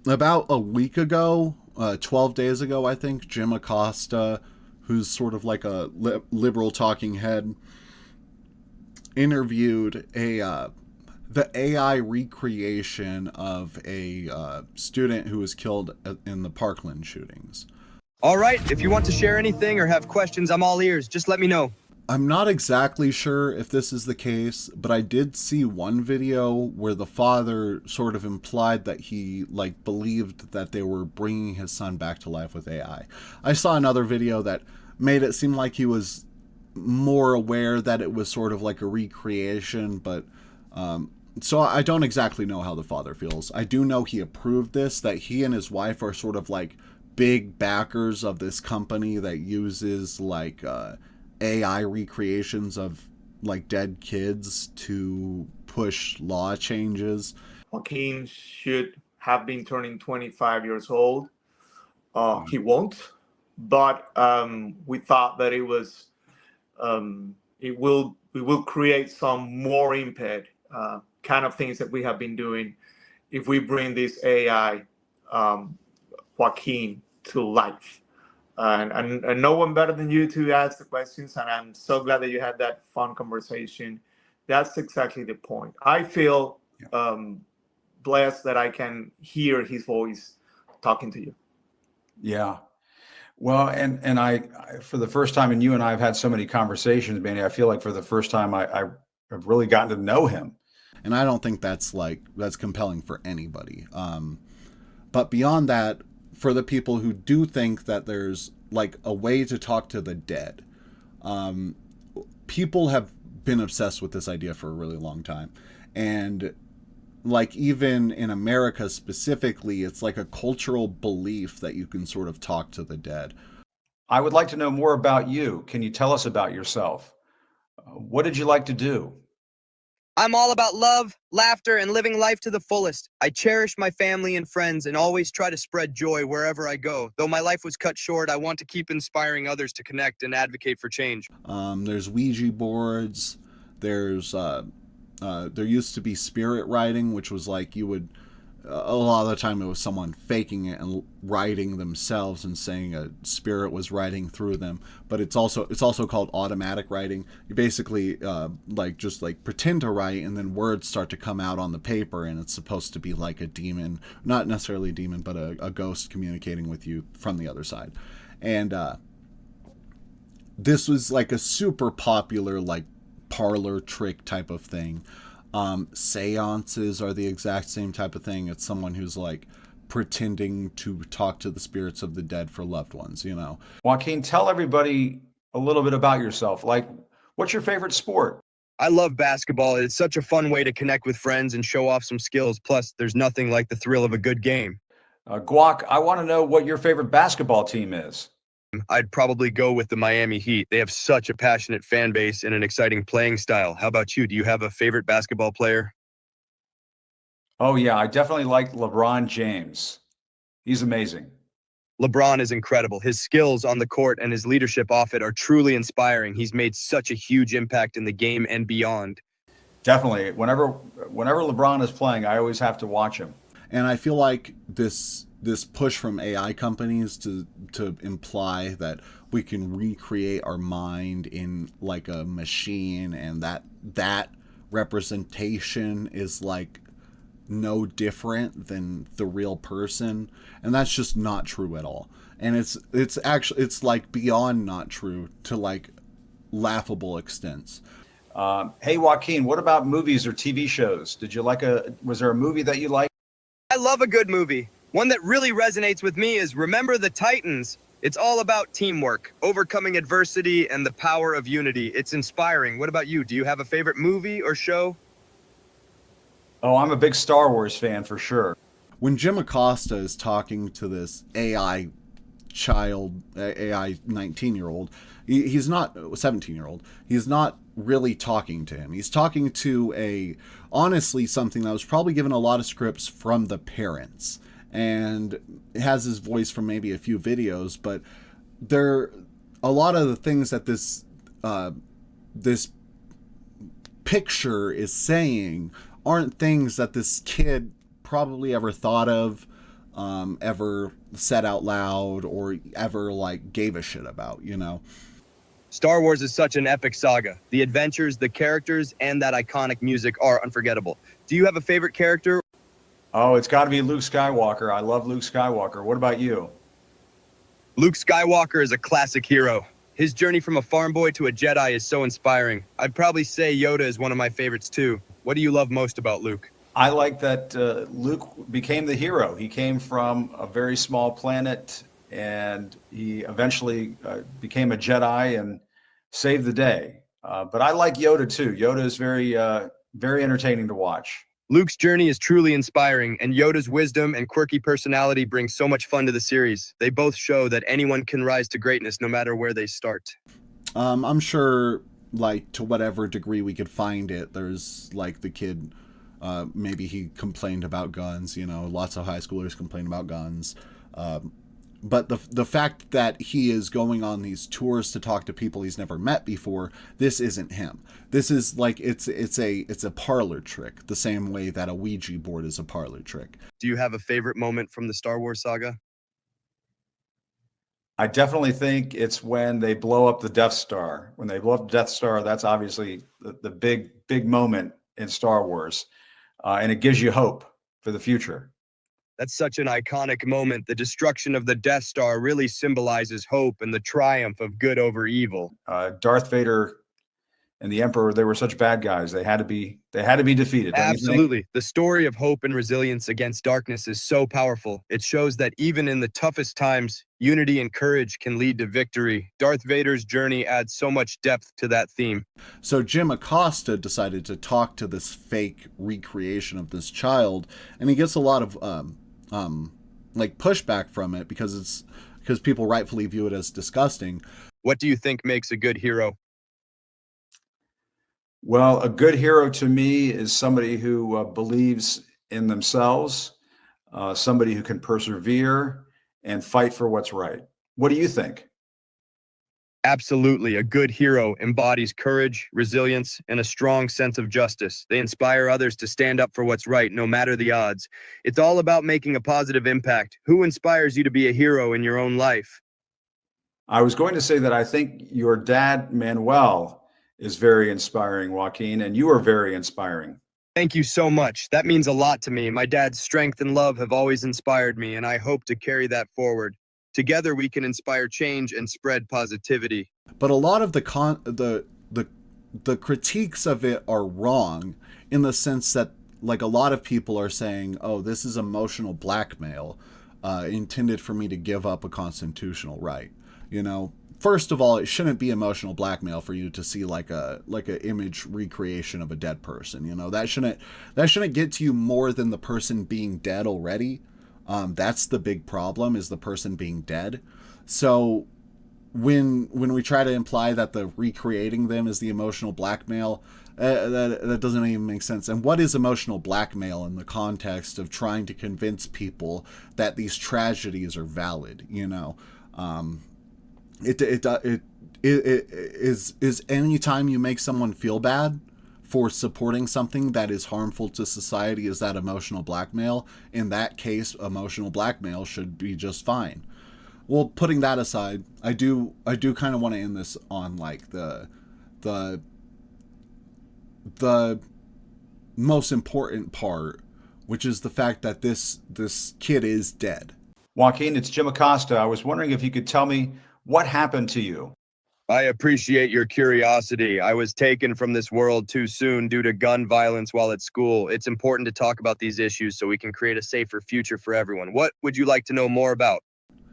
About a week ago, 12 days ago, I think, Jim Acosta, who's sort of like a liberal talking head, interviewed a the AI recreation of a student who was killed in the Parkland shootings. All right, if you want to share anything or have questions, I'm all ears. Just let me know. I'm not exactly sure if this is the case, but I did see one video where the father sort of implied that he like believed that they were bringing his son back to life with AI. I saw another video that made it seem like he was more aware that it was sort of like a recreation, but so I don't exactly know how the father feels. I do know he approved this, that he and his wife are sort of like big backers of this company that uses like AI recreations of like dead kids to push law changes. Joaquin should have been turning 25 years old. He won't, but we thought that we will create some more impact, kind of things that we have been doing if we bring this AI Joaquin to life. And no one better than you to ask the questions. And I'm so glad that you had that fun conversation. That's exactly the point. I feel blessed that I can hear his voice talking to you. Yeah. Well, and I for the first time, and you and I have had so many conversations, Manny, I feel like for the first time I've really gotten to know him. And I don't think that's compelling for anybody. But beyond that, for the people who do think that there's like a way to talk to the dead, people have been obsessed with this idea for a really long time. And like even in America specifically, it's like a cultural belief that you can sort of talk to the dead. I would like to know more about you. Can you tell us about yourself? What did you like to do? I'm all about love, laughter, and living life to the fullest. I cherish my family and friends and always try to spread joy wherever I go. Though my life was cut short, I want to keep inspiring others to connect and advocate for change. There's Ouija boards. There's there used to be spirit writing, which was like you would a lot of the time it was someone faking it and writing themselves and saying a spirit was writing through them. But it's also called automatic writing. You basically like just like pretend to write, and then words start to come out on the paper, and it's supposed to be like a demon, not necessarily a demon, but a ghost communicating with you from the other side. And this was like a super popular like parlor trick type of thing. Seances are the exact same type of thing. It's someone who's like pretending to talk to the spirits of the dead for loved ones, you know. Joaquin, tell everybody a little bit about yourself. Like, what's your favorite sport? I love basketball. It's such a fun way to connect with friends and show off some skills. Plus, there's nothing like the thrill of a good game. Guac, I want to know what your favorite basketball team is. I'd probably go with the Miami Heat. They have such a passionate fan base and an exciting playing style. How about you? Do you have a favorite basketball player? Oh, yeah, I definitely like LeBron James. He's amazing. LeBron is incredible. His skills on the court and his leadership off it are truly inspiring. He's made such a huge impact in the game and beyond. Definitely. Whenever LeBron is playing, I always have to watch him. And I feel like this push from AI companies to imply that we can recreate our mind in like a machine, and that representation is like no different than the real person, and that's just not true at all. And it's actually it's like beyond not true to like laughable extents. Hey, Joaquin, what about movies or TV shows? Was there a movie that you liked? I love a good movie. One that really resonates with me is Remember the Titans. It's all about teamwork, overcoming adversity, and the power of unity. It's inspiring. What about you? Do you have a favorite movie or show? Oh, I'm a big Star Wars fan for sure. When Jim Acosta is talking to this AI 19-year-old, he's not 17-year-old. He's not really talking to him. He's talking to honestly something that was probably given a lot of scripts from the parents, and it has his voice from maybe a few videos, but a lot of the things that this picture is saying aren't things that this kid probably ever thought of. ever said out loud or ever like gave a shit about, you know? Star Wars is such an epic saga. The adventures, the characters, and that iconic music are unforgettable. Do you have a favorite character? Oh, it's got to be Luke Skywalker. I love Luke Skywalker. What about you? Luke Skywalker is a classic hero. His journey from a farm boy to a Jedi is so inspiring. I'd probably say Yoda is one of my favorites too. What do you love most about Luke? I like that Luke became the hero. He came from a very small planet, and he eventually became a Jedi and saved the day. But I like Yoda too. Yoda is very entertaining to watch. Luke's journey is truly inspiring, and Yoda's wisdom and quirky personality bring so much fun to the series. They both show that anyone can rise to greatness no matter where they start. I'm sure, like, to whatever degree we could find it, there's like the kid, maybe he complained about guns, you know, lots of high schoolers complain about guns. But the fact that he is going on these tours to talk to people he's never met before, this isn't him. This is like it's a parlor trick, the same way that a Ouija board is a parlor trick. Do you have a favorite moment from the Star Wars saga? I definitely think it's when they blow up the Death Star. When they blow up the Death Star, that's obviously the big moment in Star Wars, and it gives you hope for the future. That's such an iconic moment. The destruction of the Death Star really symbolizes hope and the triumph of good over evil. Darth Vader and the Emperor, they were such bad guys. They had to be defeated. Don't you think? Absolutely. The story of hope and resilience against darkness is so powerful. It shows that even in the toughest times, unity and courage can lead to victory. Darth Vader's journey adds so much depth to that theme. So Jim Acosta decided to talk to this fake recreation of this child, and he gets a lot of like pushback from it because people rightfully view it as disgusting. What do you think makes a good hero? Well, a good hero to me is somebody who believes in themselves, somebody who can persevere and fight for what's right. What do you think? Absolutely. A good hero embodies courage, resilience, and a strong sense of justice. They inspire others to stand up for what's right, no matter the odds. It's all about making a positive impact. Who inspires you to be a hero in your own life? I was going to say that I think your dad, Manuel, is very inspiring, Joaquin, and you are very inspiring. Thank you so much. That means a lot to me. My dad's strength and love have always inspired me, and I hope to carry that forward. Together, we can inspire change and spread positivity. But a lot of the critiques of it are wrong, in the sense that, like, a lot of people are saying, "Oh, this is emotional blackmail, intended for me to give up a constitutional right." You know, first of all, it shouldn't be emotional blackmail for you to see like a image recreation of a dead person. You know, that shouldn't get to you more than the person being dead already. That's the big problem, is the person being dead. So when we try to imply that the recreating them is the emotional blackmail, that doesn't even make sense. And what is emotional blackmail in the context of trying to convince people that these tragedies are valid? You know, it is any time you make someone feel bad for supporting something that is harmful to society, is that emotional blackmail? In that case, emotional blackmail should be just fine. Well, putting that aside, I do kind of want to end this on like the most important part, which is the fact that this kid is dead. Joaquin, it's Jim Acosta. I was wondering if you could tell me what happened to you. I appreciate your curiosity. I was taken from this world too soon due to gun violence while at school. It's important to talk about these issues so we can create a safer future for everyone. What would you like to know more about?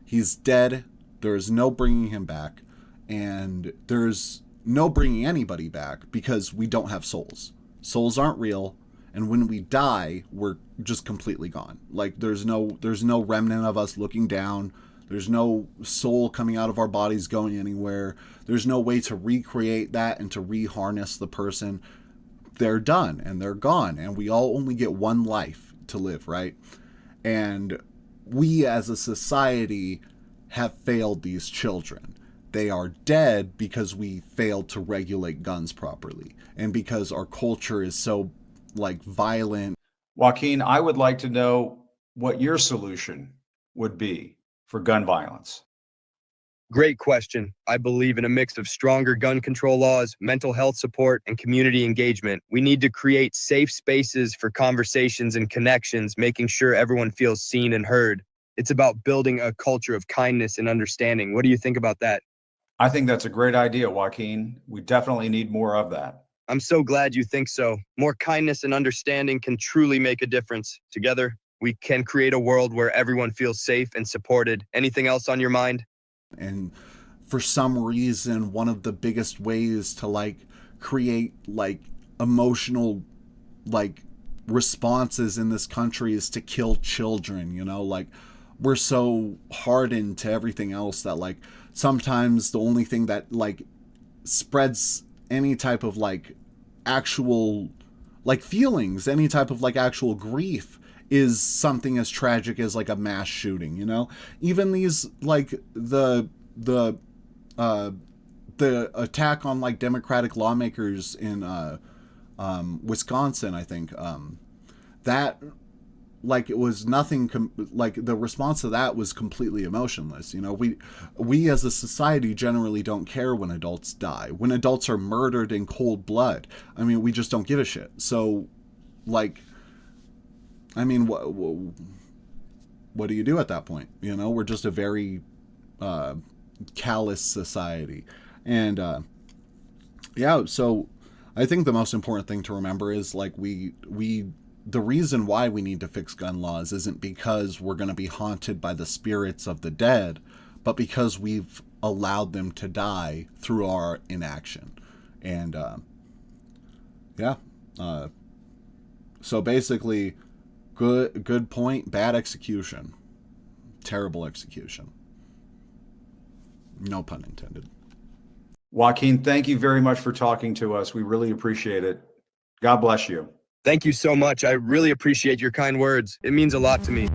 He's dead. There is no bringing him back. And there's no bringing anybody back because we don't have souls. Souls aren't real. And when we die, we're just completely gone. Like there's no remnant of us looking down. There's no soul coming out of our bodies going anywhere. There's no way to recreate that and to re-harness the person. They're done and they're gone. And we all only get one life to live, right? And we as a society have failed these children. They are dead because we failed to regulate guns properly. And because our culture is so like violent. Joaquin, I would like to know what your solution would be for gun violence? Great question. I believe in a mix of stronger gun control laws, mental health support, and community engagement. We need to create safe spaces for conversations and connections, making sure everyone feels seen and heard. It's about building a culture of kindness and understanding. What do you think about that? I think that's a great idea, Joaquin. We definitely need more of that. I'm so glad you think so. More kindness and understanding can truly make a difference. Together, we can create a world where everyone feels safe and supported. Anything else on your mind? And for some reason, one of the biggest ways to like create like emotional like responses in this country is to kill children, you know? Like, we're so hardened to everything else that like sometimes the only thing that like spreads any type of like actual like feelings, any type of like actual grief, is something as tragic as like a mass shooting, you know? Even these like the attack on like Democratic lawmakers in Wisconsin, I think, that like it was nothing like the response to that was completely emotionless. You know, we as a society generally don't care when adults die, when adults are murdered in cold blood. I mean, we just don't give a shit. So like, I mean, what do you do at that point? You know, we're just a very callous society. And yeah, so I think the most important thing to remember is like the reason why we need to fix gun laws isn't because we're going to be haunted by the spirits of the dead, but because we've allowed them to die through our inaction. And yeah, so basically, good point, bad execution, terrible execution. No pun intended. Joaquin, thank you very much for talking to us. We really appreciate it. God bless you. Thank you so much. I really appreciate your kind words. It means a lot to me.